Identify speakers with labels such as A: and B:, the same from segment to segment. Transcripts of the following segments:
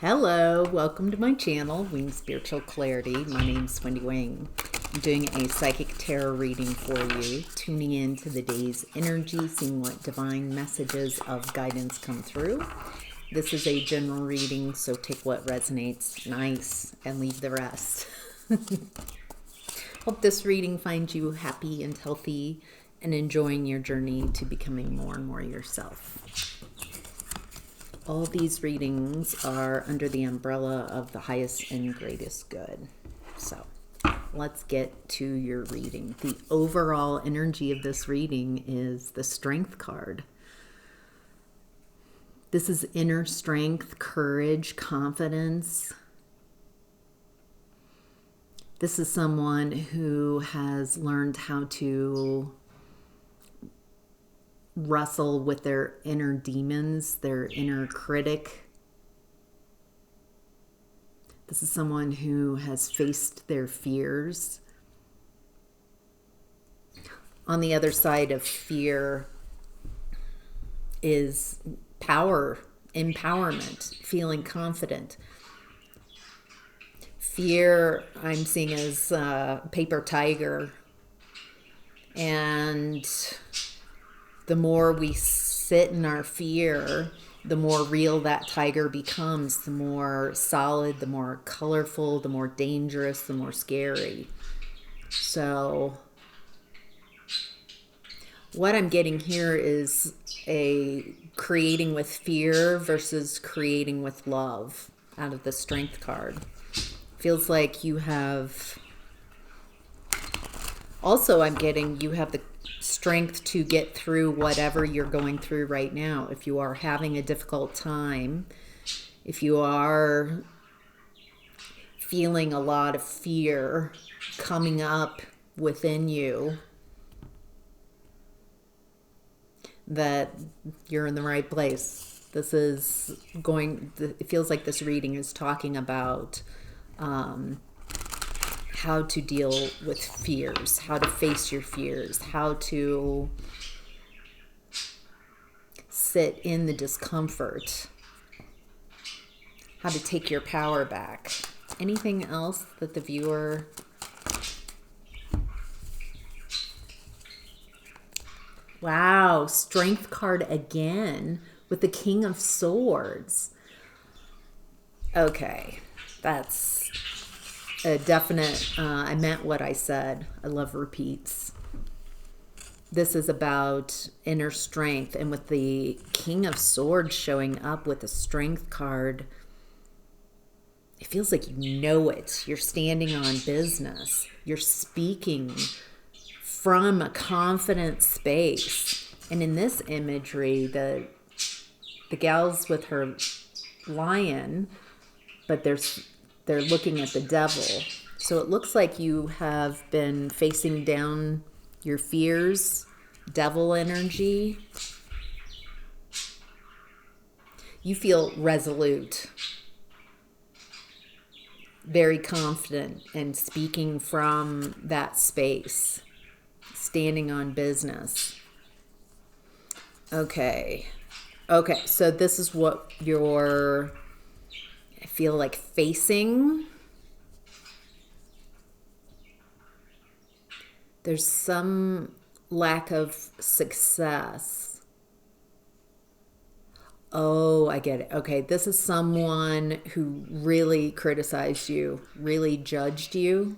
A: Hello, welcome to my channel, Wing Spiritual Clarity. My name's Wendy Wing. I'm doing a psychic tarot reading for you, tuning in to the day's energy, seeing what divine messages of guidance come through. This is a general reading, so take what resonates nice and leave the rest. Hope this reading finds you happy and healthy and enjoying your journey to becoming more and more yourself. All these readings are under the umbrella of the highest and greatest good. So let's get to your reading. The overall energy of this reading is the Strength card. This is inner strength, courage, confidence. This is someone who has learned how to wrestle with their inner demons, their inner critic. This is someone who has faced their fears. On the other side of fear is power, empowerment, feeling confident. Fear, I'm seeing as a paper tiger, and the more we sit in our fear, the more real that tiger becomes, the more solid, the more colorful, the more dangerous, the more scary. So what I'm getting here is a creating with fear versus creating with love out of the Strength card. Feels like you have, also I'm getting you have the strength to get through whatever you're going through right now. If you are having a difficult time, if you are feeling a lot of fear coming up within you, that you're in the right place. This is it feels like this reading is talking about how to deal with fears, how to face your fears, how to sit in the discomfort, how to take your power back. Anything else that the viewer... Wow, Strength card again with the King of Swords. Okay, that's a definite, I meant what I said. I love repeats. This is about inner strength, and with the King of Swords showing up with the Strength card, it feels like you know it. You're standing on business. You're speaking from a confident space. And in this imagery, the gal's with her lion, but they're looking at the devil. So it looks like you have been facing down your fears, devil energy. You feel resolute, very confident, and speaking from that space, standing on business. Okay, so this is what you're, I feel like, facing. There's some lack of success. Oh, I get it. Okay, this is someone who really criticized you, really judged you.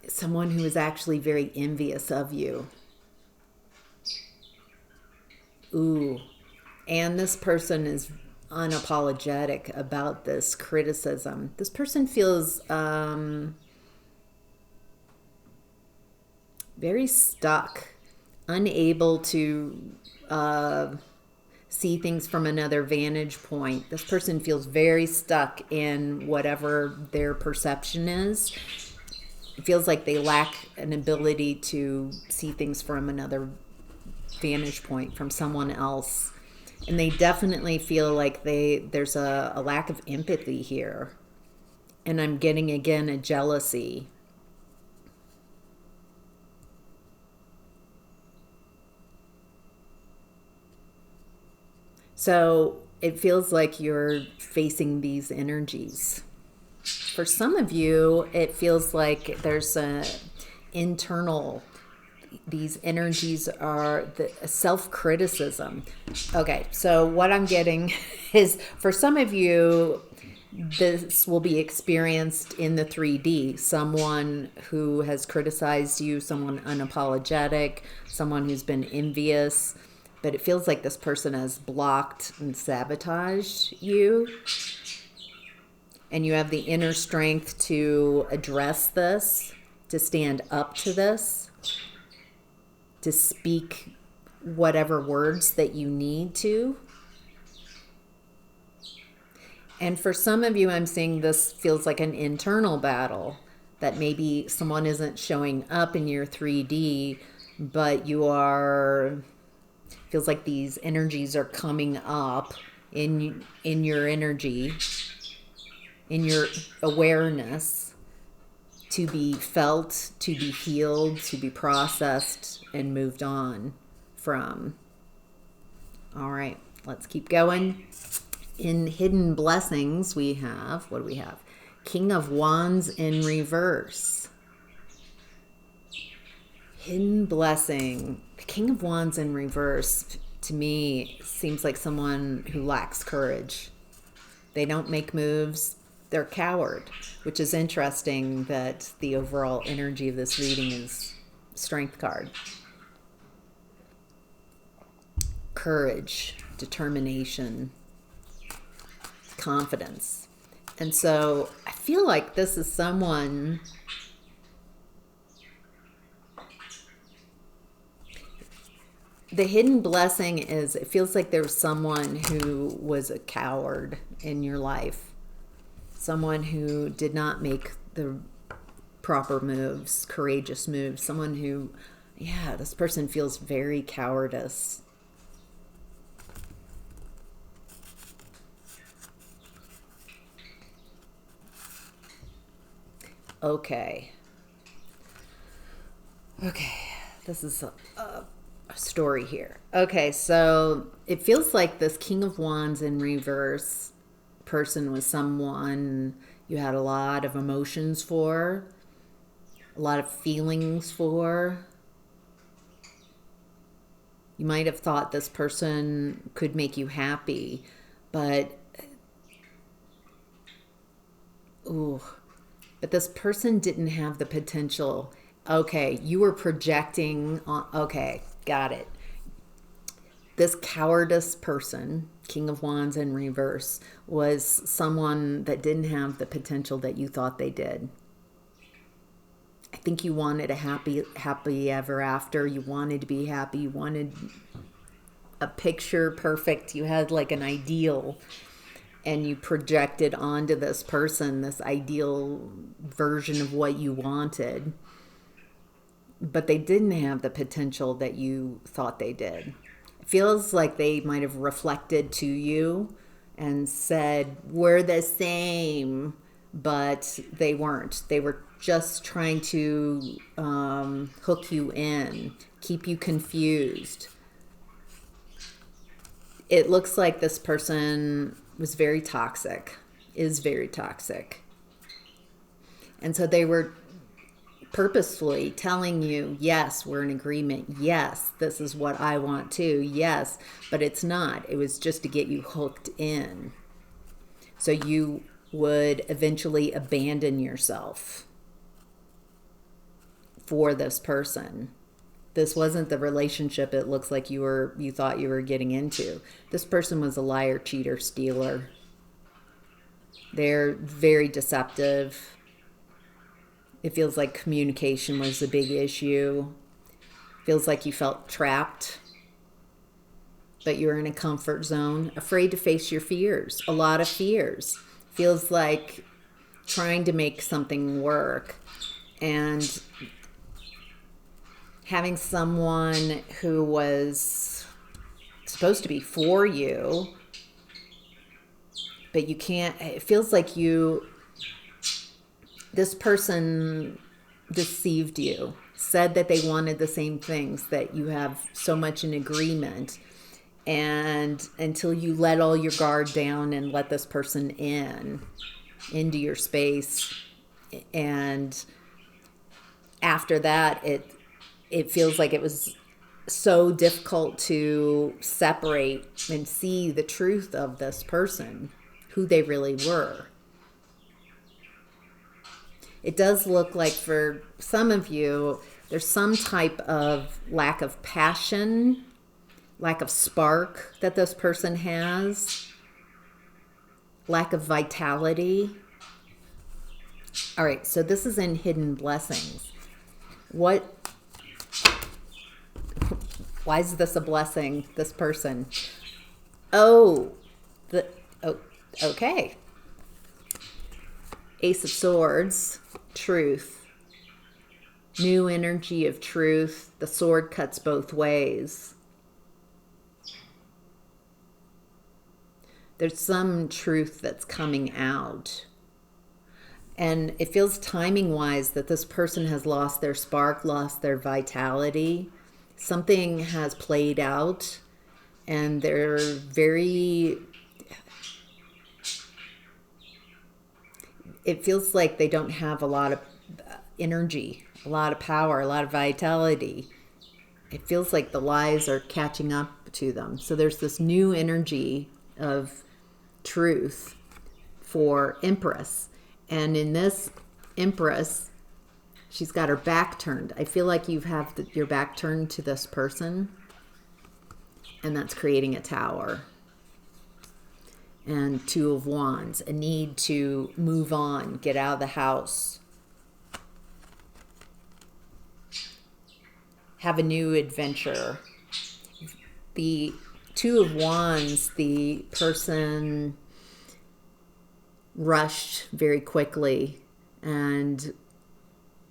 A: Someone who is actually very envious of you. Ooh. And this person is unapologetic about this criticism. This person feels very stuck, unable to see things from another vantage point. This person feels very stuck in whatever their perception is. It feels like they lack an ability to see things from another vantage point, from someone else. And they definitely feel like there's a lack of empathy here. And I'm getting, again, a jealousy. So it feels like you're facing these energies. For some of you, it feels like there's a internal, these energies are the self-criticism. Okay, so what I'm getting is for some of you, this will be experienced in the 3D. Someone who has criticized you, someone unapologetic, someone who's been envious, but it feels like this person has blocked and sabotaged you. And you have the inner strength to address this, to stand up to this, to speak whatever words that you need to. And for some of you, I'm seeing this feels like an internal battle, that maybe someone isn't showing up in your 3D, but you are, feels like these energies are coming up in your energy, in your awareness, to be felt, to be healed, to be processed and moved on from. All right, let's keep going. In hidden blessings, we have, what do we have? King of Wands in reverse. Hidden blessing. The King of Wands in reverse, to me, seems like someone who lacks courage. They don't make moves. They're a coward, which is interesting that the overall energy of this reading is Strength card. Courage, determination, confidence. And so I feel like this is someone the hidden blessing is, it feels like there was someone who was a coward in your life. Someone who did not make the proper moves, courageous moves. Someone who, yeah, this person feels very cowardice. Okay. This is a story here. Okay, so it feels like this King of Wands in reverse person was someone you had a lot of emotions for, a lot of feelings for. You might have thought this person could make you happy, but this person didn't have the potential. Okay, you were projecting on, okay, got it. This cowardice person, King of Wands in reverse, was someone that didn't have the potential that you thought they did. I think you wanted a happy ever after. You wanted to be happy. You wanted a picture perfect. You had like an ideal, and you projected onto this person this ideal version of what you wanted. But they didn't have the potential that you thought they did. It feels like they might have reflected to you and said, we're the same, but they weren't. They were just trying to hook you in, keep you confused. It looks like this person was very toxic, is very toxic. And so they were purposefully telling you, yes, we're in agreement. Yes, this is what I want too. Yes, but it's not. It was just to get you hooked in. So you would eventually abandon yourself for this person. This wasn't the relationship it looks like you thought you were getting into. This person was a liar, cheater, stealer. They're very deceptive. It feels like communication was a big issue. Feels like you felt trapped, but you're in a comfort zone, afraid to face your fears. A lot of fears. Feels like trying to make something work and having someone who was supposed to be for you, but you can't. It feels like this person deceived you, said that they wanted the same things, that you have so much in agreement, And until you let all your guard down and let this person into your space. And after that, it feels like it was so difficult to separate and see the truth of this person, who they really were. It does look like for some of you, there's some type of lack of passion, lack of spark that this person has, lack of vitality. All right, so this is in Hidden Blessings. Why is this a blessing, this person? Oh, okay. Ace of Swords, truth. New energy of truth. The sword cuts both ways. There's some truth that's coming out. And it feels timing-wise that this person has lost their spark, lost their vitality. Something has played out, and they're very... It feels like they don't have a lot of energy, a lot of power, a lot of vitality. It feels like the lies are catching up to them. So there's this new energy of truth for Empress. And in this Empress, she's got her back turned. I feel like you have your back turned to this person, and that's creating a tower. And Two of Wands, a need to move on, get out of the house, have a new adventure. The Two of Wands, the person rushed very quickly and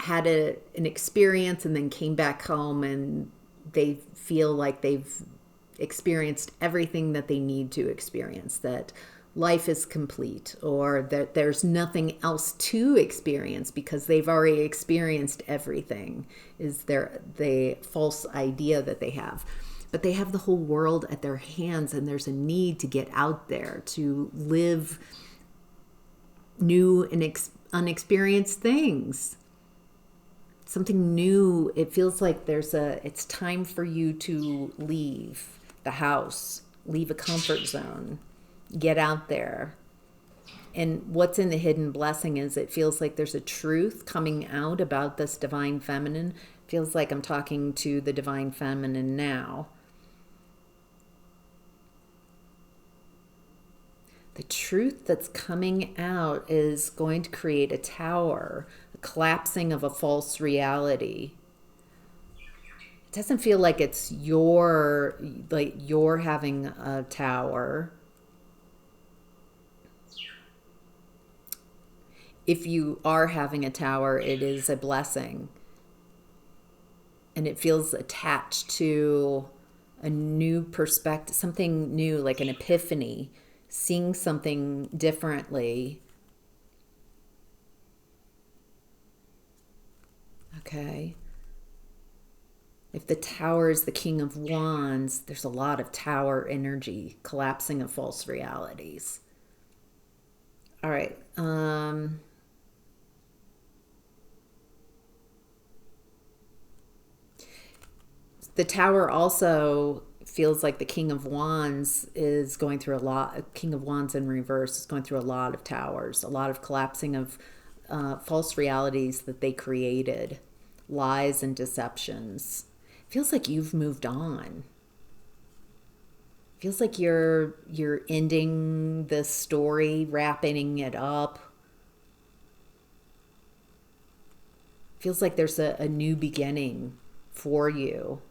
A: had an experience and then came back home, and they feel like they've experienced everything that they need to experience, that life is complete, or that there's nothing else to experience because they've already experienced everything, is the false idea that they have. But they have the whole world at their hands, and there's a need to get out there, to live new and unexperienced things. Something new. It feels like it's time for you to leave the house, leave a comfort zone, get out there. And what's in the Hidden Blessing is it feels like there's a truth coming out about this Divine Feminine. Feels like I'm talking to the Divine Feminine now. The truth that's coming out is going to create a tower, a collapsing of a false reality. It doesn't feel like it's you're having a tower. If you are having a tower, it is a blessing. And it feels attached to a new perspective, something new, like an epiphany, seeing something differently. Okay. If the tower is the King of Wands, there's a lot of tower energy, collapsing of false realities. All right. The tower also feels like the King of Wands is going through a lot. King of Wands in reverse is going through a lot of towers, a lot of collapsing of false realities that they created, lies and deceptions. Feels like you've moved on. Feels like you're ending this story, wrapping it up. Feels like there's a new beginning for you.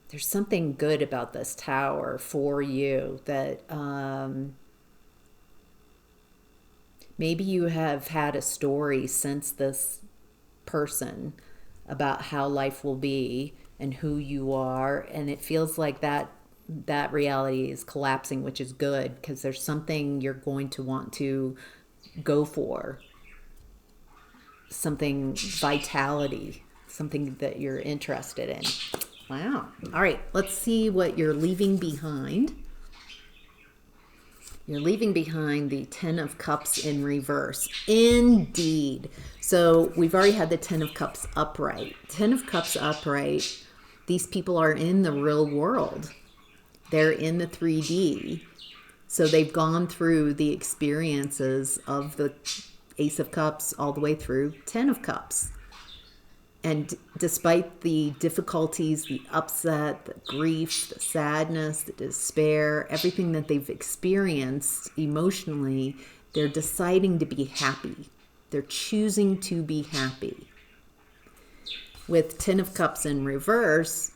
A: There's something good about this tower for you, that maybe you have had a story since this person about how life will be and who you are, and it feels like that reality is collapsing, which is good, because there's something you're going to want to go for, something vitality, something that you're interested in. Wow. All right, let's see what you're leaving behind. You're leaving behind the Ten of Cups in reverse. Indeed. So we've already had the Ten of Cups upright. Ten of Cups upright. These people are in the real world. They're in the 3D. So they've gone through the experiences of the Ace of Cups all the way through Ten of Cups. And despite the difficulties, the upset, the grief, the sadness, the despair, everything that they've experienced emotionally, they're deciding to be happy. They're choosing to be happy. With Ten of Cups in reverse,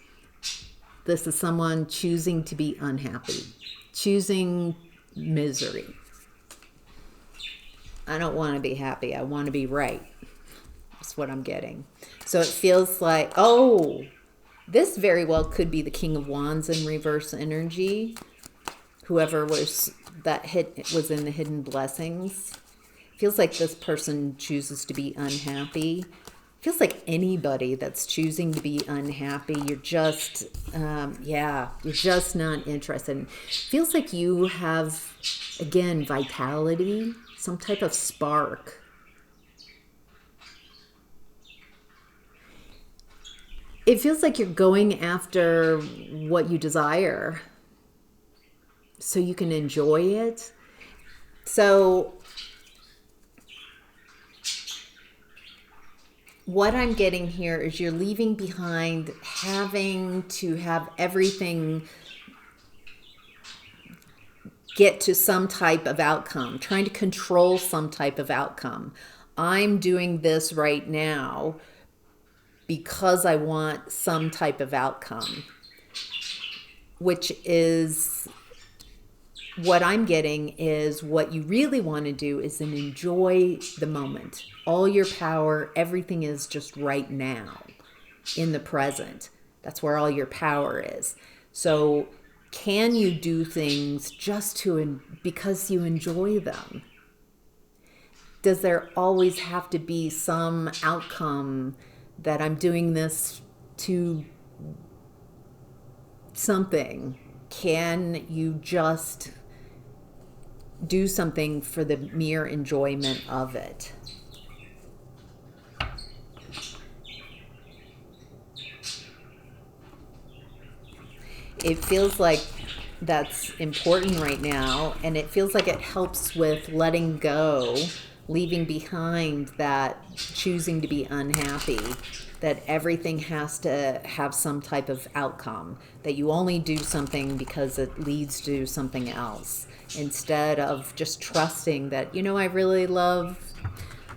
A: this is someone choosing to be unhappy, choosing misery. I don't want to be happy. I want to be right. That's what I'm getting. So it feels like, oh, this very well could be the King of Wands in reverse energy. Whoever was was in the hidden blessings. Feels like this person chooses to be unhappy. Feels like anybody that's choosing to be unhappy, you're just, you're just not interested. Feels like you have, again, vitality, some type of spark. It feels like you're going after what you desire so you can enjoy it. So what I'm getting here is you're leaving behind having to have everything get to some type of outcome, trying to control some type of outcome. I'm doing this right now because I want some type of outcome, which is what I'm getting is what you really want to do is enjoy the moment. All your power, everything is just right now in the present. That's where all your power is. So can you do things just because you enjoy them? Does there always have to be some outcome that I'm doing this to something? Can you just do something for the mere enjoyment of it? It feels like that's important right now, and it feels like it helps with letting go, leaving behind that choosing to be unhappy, that everything has to have some type of outcome, that you only do something because it leads to something else, instead of just trusting that, I really love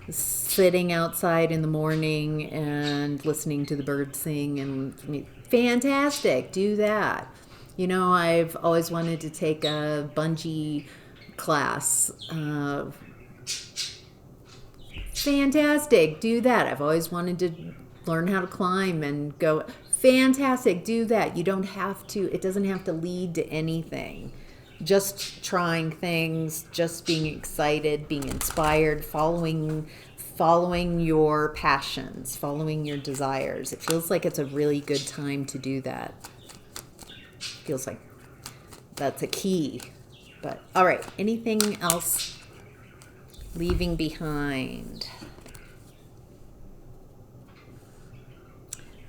A: sitting outside in the morning and listening to the birds sing, and fantastic, do that. I've always wanted to take a bungee class. Fantastic, do that. I've always wanted to learn how to climb and go. Fantastic, do that. You don't have to, it doesn't have to lead to anything. Just trying things, just being excited, being inspired, following your passions, following your desires. It feels like it's a really good time to do that. Feels like that's a key. But all right, anything else leaving behind?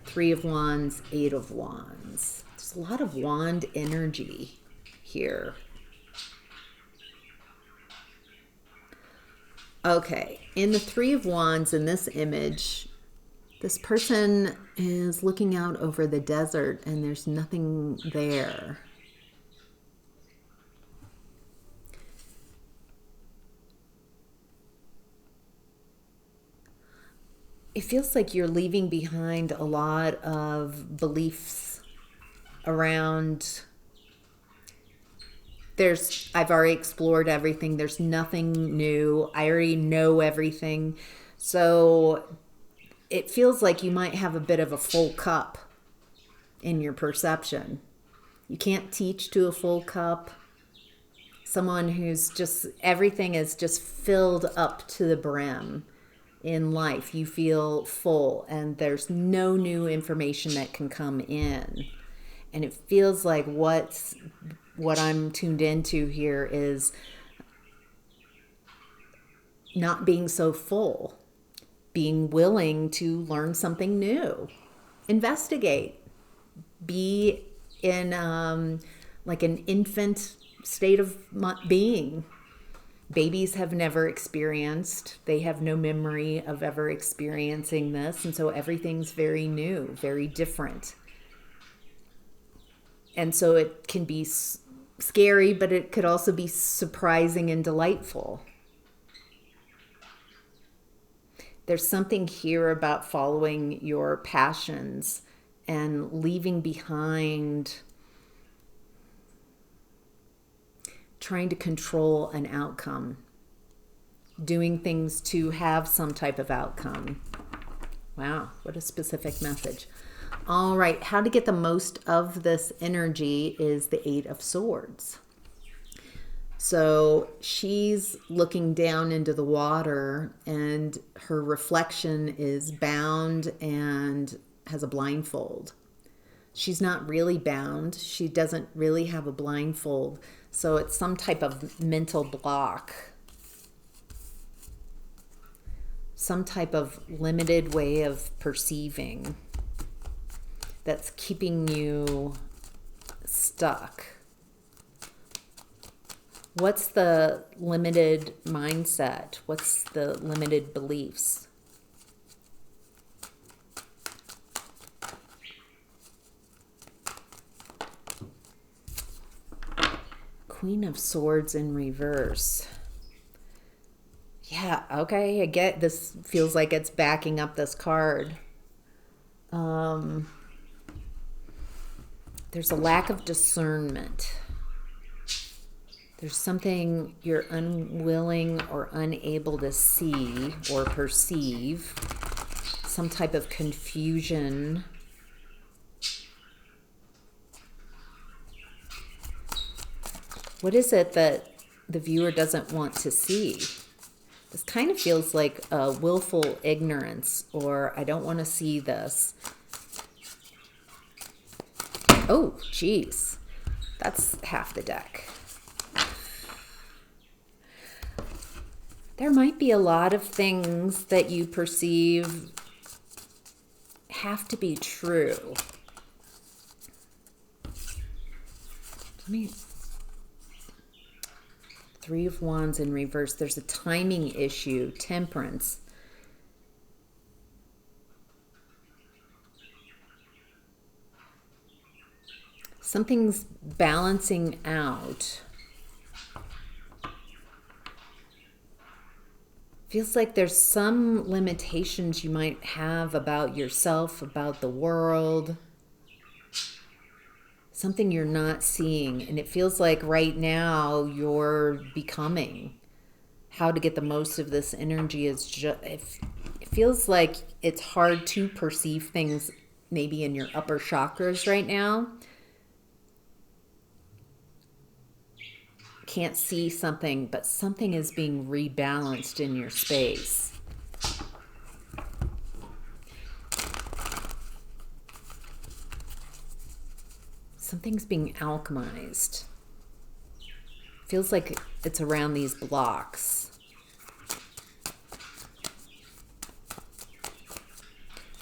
A: Three of Wands, Eight of Wands. There's a lot of wand energy here. Okay, in the Three of Wands in this image, this person is looking out over the desert and there's nothing there. It feels like you're leaving behind a lot of beliefs around I've already explored everything. There's nothing new. I already know everything. So it feels like you might have a bit of a full cup in your perception. You can't teach to a full cup. Someone who's just, everything is just filled up to the brim. in life. You feel full and there's no new information that can come in. And it feels like what I'm tuned into here is not being so full, being willing to learn something new, investigate, be in like an infant state of being. Babies have never experienced, they have no memory of ever experiencing this, and so everything's very new, very different. And so it can be scary, but it could also be surprising and delightful. There's something here about following your passions and leaving behind trying to control an outcome, doing things to have some type of outcome. Wow, what a specific message. All right, how to get the most of this energy is the Eight of Swords. So she's looking down into the water and her reflection is bound and has a blindfold. She's not really bound. She doesn't really have a blindfold. So it's some type of mental block, some type of limited way of perceiving that's keeping you stuck. What's the limited mindset? What's the limited beliefs? Queen of Swords in reverse. Yeah, okay, I get this. Feels like it's backing up this card. There's a lack of discernment. There's something you're unwilling or unable to see or perceive. Some type of confusion. What is it that the viewer doesn't want to see? This kind of feels like a willful ignorance, or I don't want to see this. Oh, geez. That's half the deck. There might be a lot of things that you perceive have to be true. Three of Wands in reverse. There's a timing issue, Temperance. Something's balancing out. Feels like there's some limitations you might have about yourself, about the world. Something you're not seeing. And it feels like right now you're becoming. How to get the most of this energy is just, it feels like it's hard to perceive things maybe in your upper chakras right now. Can't see something, but something is being rebalanced in your space. Something's being alchemized. Feels like it's around these blocks.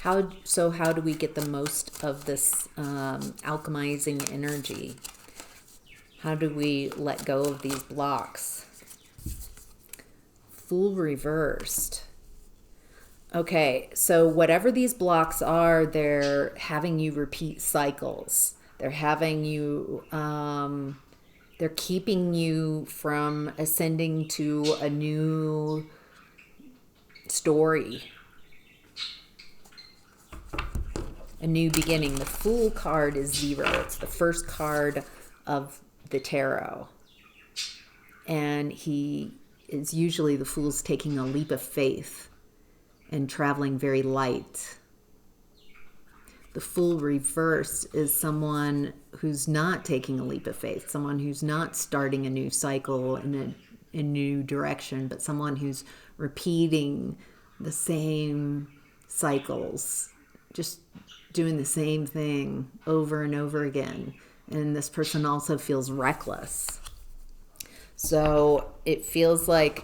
A: How do we get the most of this alchemizing energy? How do we let go of these blocks? Fool reversed. Okay, so whatever these blocks are, they're having you repeat cycles. They're having you, they're keeping you from ascending to a new story, a new beginning. The Fool card is 0. It's the first card of the tarot. And he is usually, the Fool's taking a leap of faith and traveling very light. The Fool reverse is someone who's not taking a leap of faith, someone who's not starting a new cycle in a new direction, but someone who's repeating the same cycles, just doing the same thing over and over again. And this person also feels reckless. So it feels like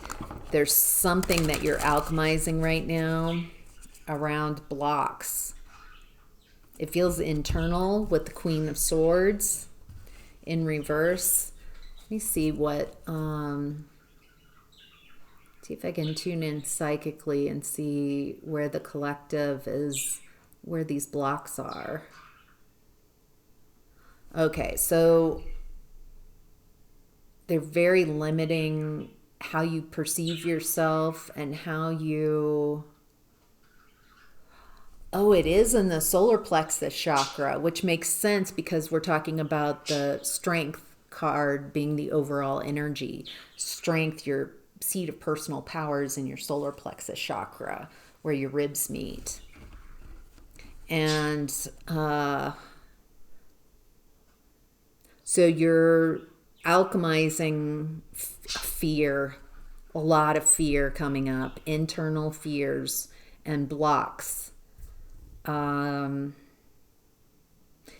A: there's something that you're alchemizing right now around blocks. It feels internal with the Queen of Swords in reverse. Let me see what, see if I can tune in psychically and see where the collective is, where these blocks are. Okay, so they're very limiting how you perceive yourself and how you... Oh, it is in the solar plexus chakra, which makes sense because we're talking about the strength card being the overall energy. Strength, your seat of personal powers in your solar plexus chakra, where your ribs meet. And so you're alchemizing fear, a lot of fear coming up, internal fears and blocks. You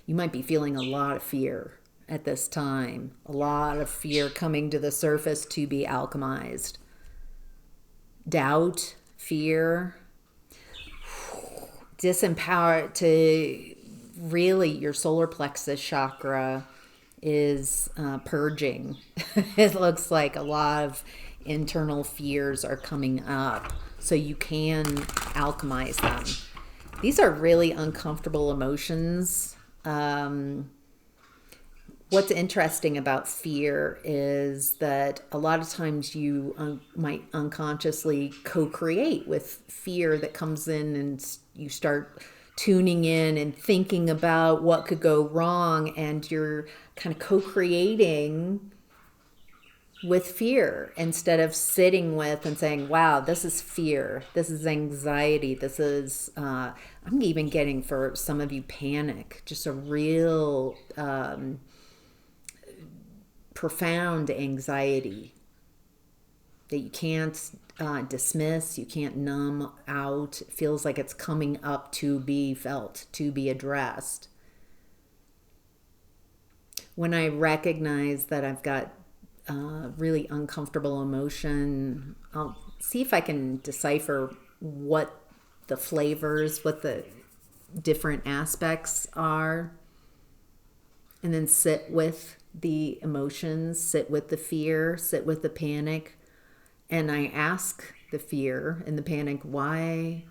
A: might be feeling a lot of fear at this time, a lot of fear coming to the surface to be alchemized. Doubt, fear, disempower to really your solar plexus chakra is purging. It looks like a lot of internal fears are coming up, so you can alchemize them. These are really uncomfortable emotions. What's interesting about fear is that a lot of times you might unconsciously co-create with fear that comes in, and you start tuning in and thinking about what could go wrong, and you're kind of co-creating with fear instead of sitting with and saying, wow, this is fear, this is anxiety, this is I'm even getting, for some of you, panic, just a real profound anxiety that you can't dismiss, you can't numb out. It feels like it's coming up to be felt, to be addressed. When I recognize that I've got really uncomfortable emotion, I'll see if I can decipher what the flavors, what the different aspects are, and then sit with the emotions, sit with the fear, sit with the panic, and I ask the fear and the panic, why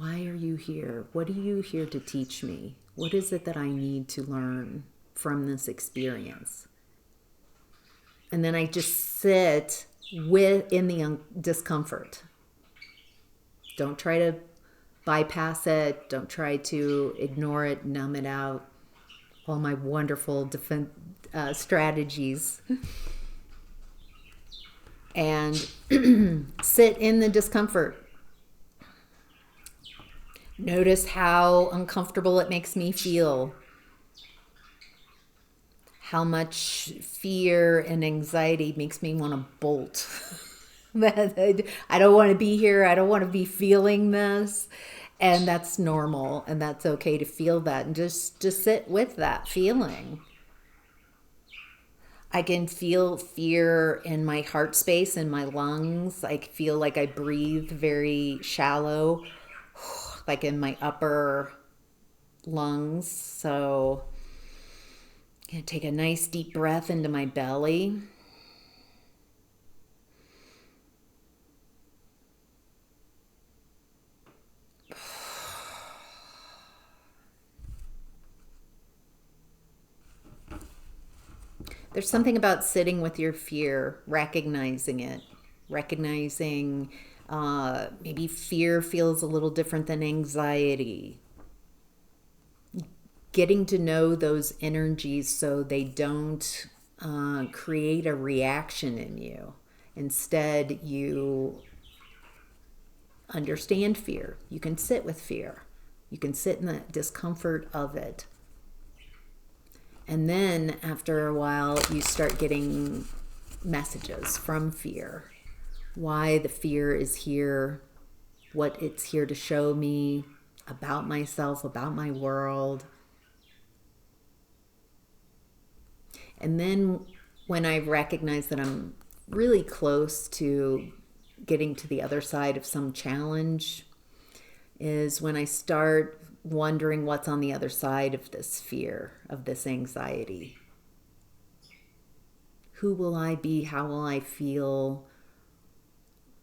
A: are you here? What are you here to teach me? What is it that I need to learn from this experience? And then I just sit in the discomfort. Don't try to bypass it. Don't try to ignore it, numb it out. All my wonderful defense strategies. And sit in the discomfort. Notice how uncomfortable it makes me feel. How much fear and anxiety makes me want to bolt. I don't want to be here. I don't want to be feeling this. And that's normal. And that's okay to feel that. And just sit with that feeling. I can feel fear in my heart space, in my lungs. I feel like I breathe very shallow, like in my upper lungs. So I'm going to take a nice deep breath into my belly. There's something about sitting with your fear, recognizing it, recognizing maybe fear feels a little different than anxiety. Getting to know those energies so they don't create a reaction in you. Instead, you understand fear. You can sit with fear. You can sit in the discomfort of it. And then after a while, you start getting messages from fear. Why the fear is here, what it's here to show me about myself, about my world. And then when I recognize that I'm really close to getting to the other side of some challenge is when I start wondering what's on the other side of this fear, of this anxiety. Who will I be? How will I feel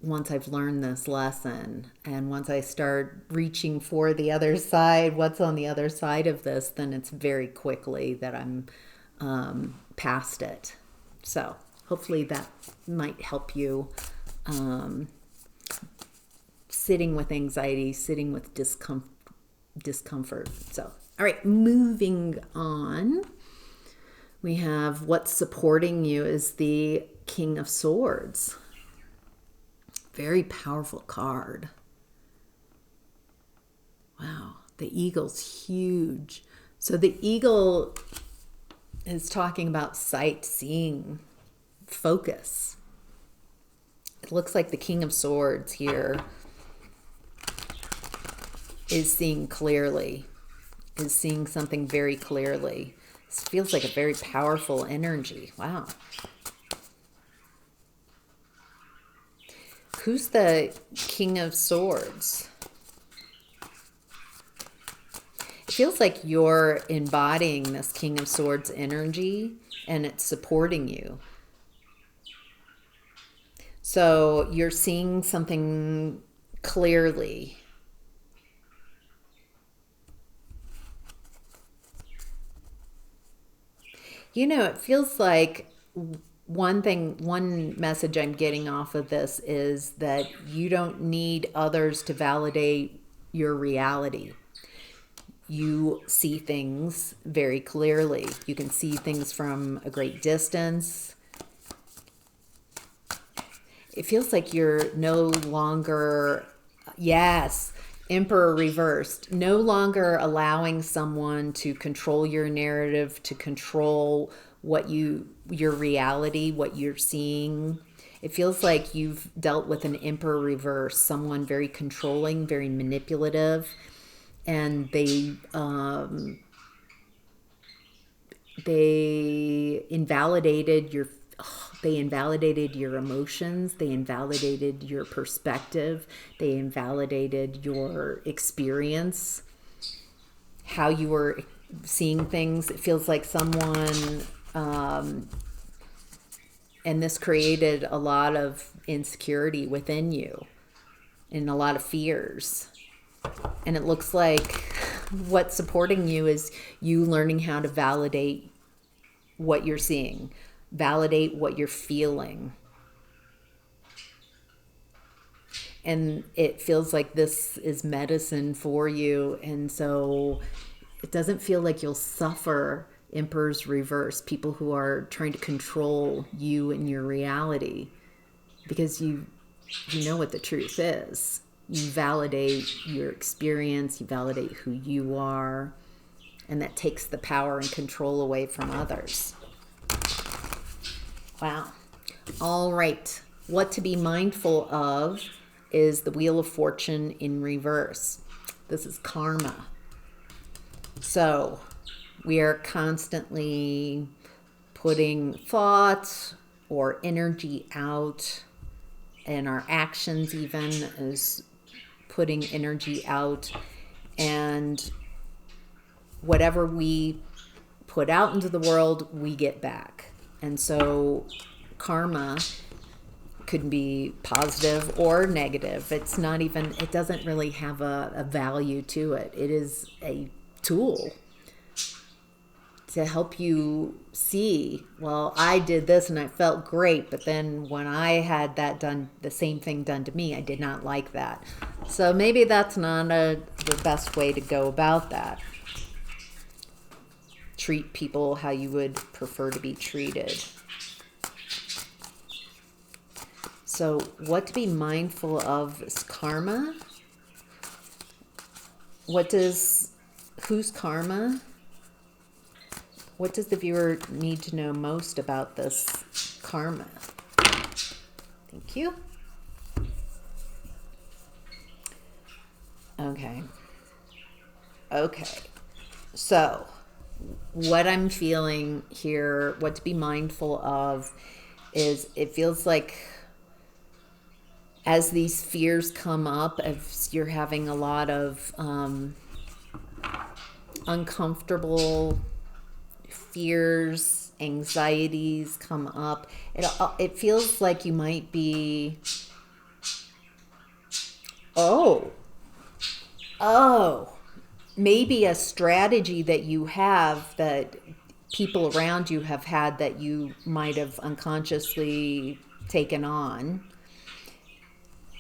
A: once I've learned this lesson? And once I start reaching for the other side, what's on the other side of this, then it's very quickly that I'm past it. So hopefully that might help you sitting with anxiety, sitting with discomfort. So, all right, moving on. We have what's supporting you is the King of Swords. Very powerful card. Wow, the eagle's huge. So the eagle is talking about sight, seeing, focus. It looks like the King of Swords here is seeing clearly, is seeing something very clearly. This feels like a very powerful energy. Wow. Who's the King of Swords? It feels like you're embodying this King of Swords energy and it's supporting you. So you're seeing something clearly. You know, it feels like one message I'm getting off of this is that you don't need others to validate your reality. You see things very clearly. You can see things from a great distance. It feels like you're no longer, yes, Emperor reversed, no longer allowing someone to control your narrative, to control what your reality, what you're seeing. It feels like you've dealt with an Emperor reverse, someone very controlling, very manipulative, and they invalidated your emotions, they invalidated your perspective, they invalidated your experience, how you were seeing things. It feels like someone, and this created a lot of insecurity within you and a lot of fears. And it looks like what's supporting you is you learning how to validate what you're seeing, validate what you're feeling. And it feels like this is medicine for you. And so it doesn't feel like you'll suffer Emperor's reverse, people who are trying to control you and your reality, because you know what the truth is. You validate your experience, you validate who you are, and that takes the power and control away from others. Wow. All right. What to be mindful of is the Wheel of Fortune in reverse. This is karma. So we are constantly putting thoughts or energy out, and our actions even is putting energy out, and whatever we put out into the world, we get back. And so karma could be positive or negative. It's not even, it doesn't really have a value to it. It is a tool to help you see, well, I did this and I felt great, but then when I had that done, the same thing done to me, I did not like that. So maybe that's not the best way to go about that. Treat people how you would prefer to be treated. So what to be mindful of is karma. Whose karma? What does the viewer need to know most about this karma? Thank you. Okay. Okay. So, what I'm feeling here, what to be mindful of, is it feels like as these fears come up, as you're having a lot of uncomfortable fears, anxieties come up, it feels like you might be, oh, oh, maybe a strategy that you have that people around you have had that you might have unconsciously taken on.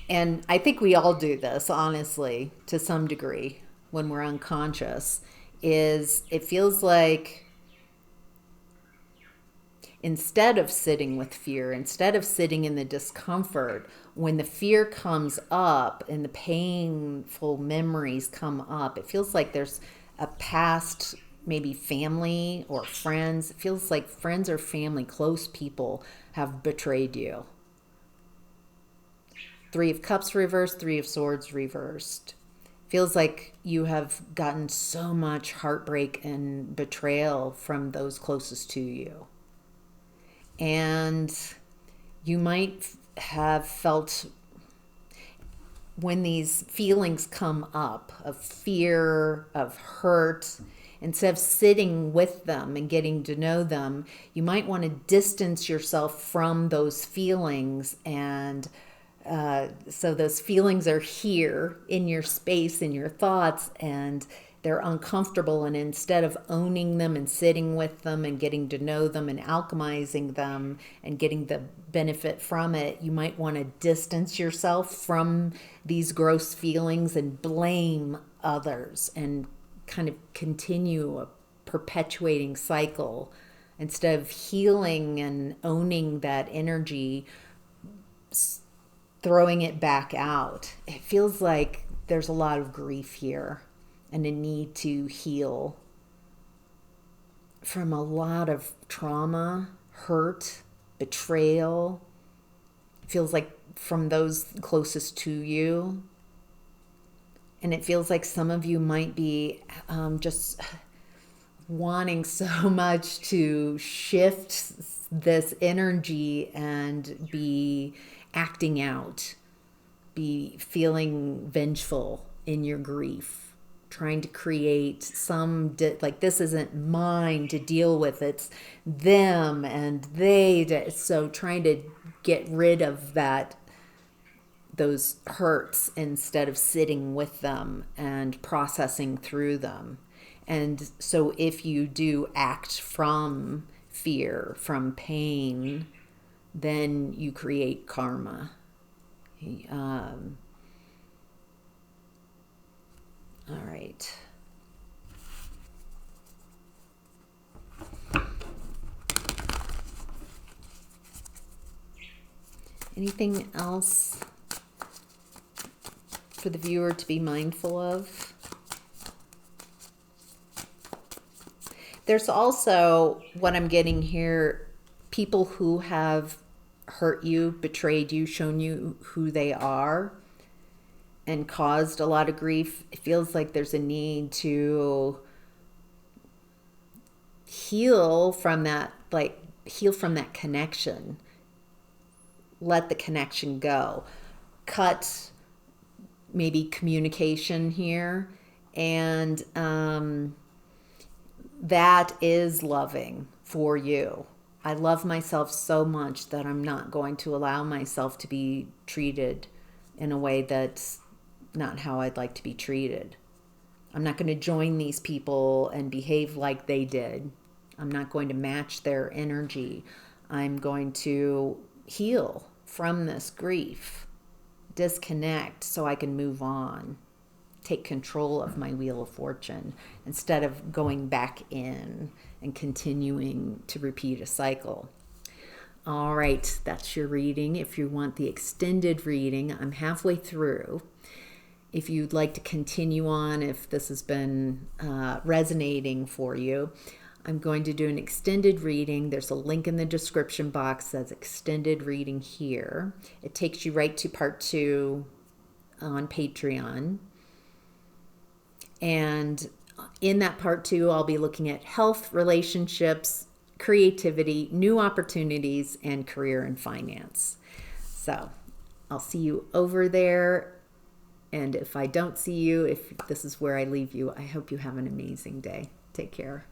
A: And I think we all do this, honestly, to some degree when we're unconscious, is it feels like instead of sitting with fear, instead of sitting in the discomfort, when the fear comes up and the painful memories come up, it feels like there's a past, maybe family or friends. It feels like friends or family, close people have betrayed you. Three of Cups reversed, Three of Swords reversed. Feels like you have gotten so much heartbreak and betrayal from those closest to you. And you might have felt, when these feelings come up of fear, of hurt, instead of sitting with them and getting to know them, you might want to distance yourself from those feelings. And so those feelings are here in your space, in your thoughts, and they're uncomfortable. And instead of owning them and sitting with them and getting to know them and alchemizing them and getting the benefit from it, you might want to distance yourself from these gross feelings and blame others and kind of continue a perpetuating cycle instead of healing and owning that energy, throwing it back out. It feels like there's a lot of grief here and a need to heal from a lot of trauma, hurt, betrayal. It feels like from those closest to you. And it feels like some of you might be just wanting so much to shift this energy and be acting out, be feeling vengeful in your grief, trying to create like this isn't mine to deal with, it's them and they. So trying to get rid of those hurts instead of sitting with them and processing through them. And so if you do act from fear, from pain, then you create karma. All right. Anything else for the viewer to be mindful of? There's also, what I'm getting here, people who have hurt you, betrayed you, shown you who they are, and caused a lot of grief. It feels like there's a need to heal from that, connection. Let the connection go. Cut maybe communication here. And that is loving for you. I love myself so much that I'm not going to allow myself to be treated in a way that's not how I'd like to be treated. I'm not going to join these people and behave like they did. I'm not going to match their energy. I'm going to heal from this grief, disconnect so I can move on, take control of my wheel of fortune instead of going back in and continuing to repeat a cycle. All right, that's your reading. If you want the extended reading, I'm halfway through. If you'd like to continue on, if this has been resonating for you, I'm going to do an extended reading. There's a link in the description box that says extended reading here. It takes you right to part 2 on Patreon. And in that part 2, I'll be looking at health, relationships, creativity, new opportunities, and career and finance. So I'll see you over there. And if I don't see you, if this is where I leave you, I hope you have an amazing day. Take care.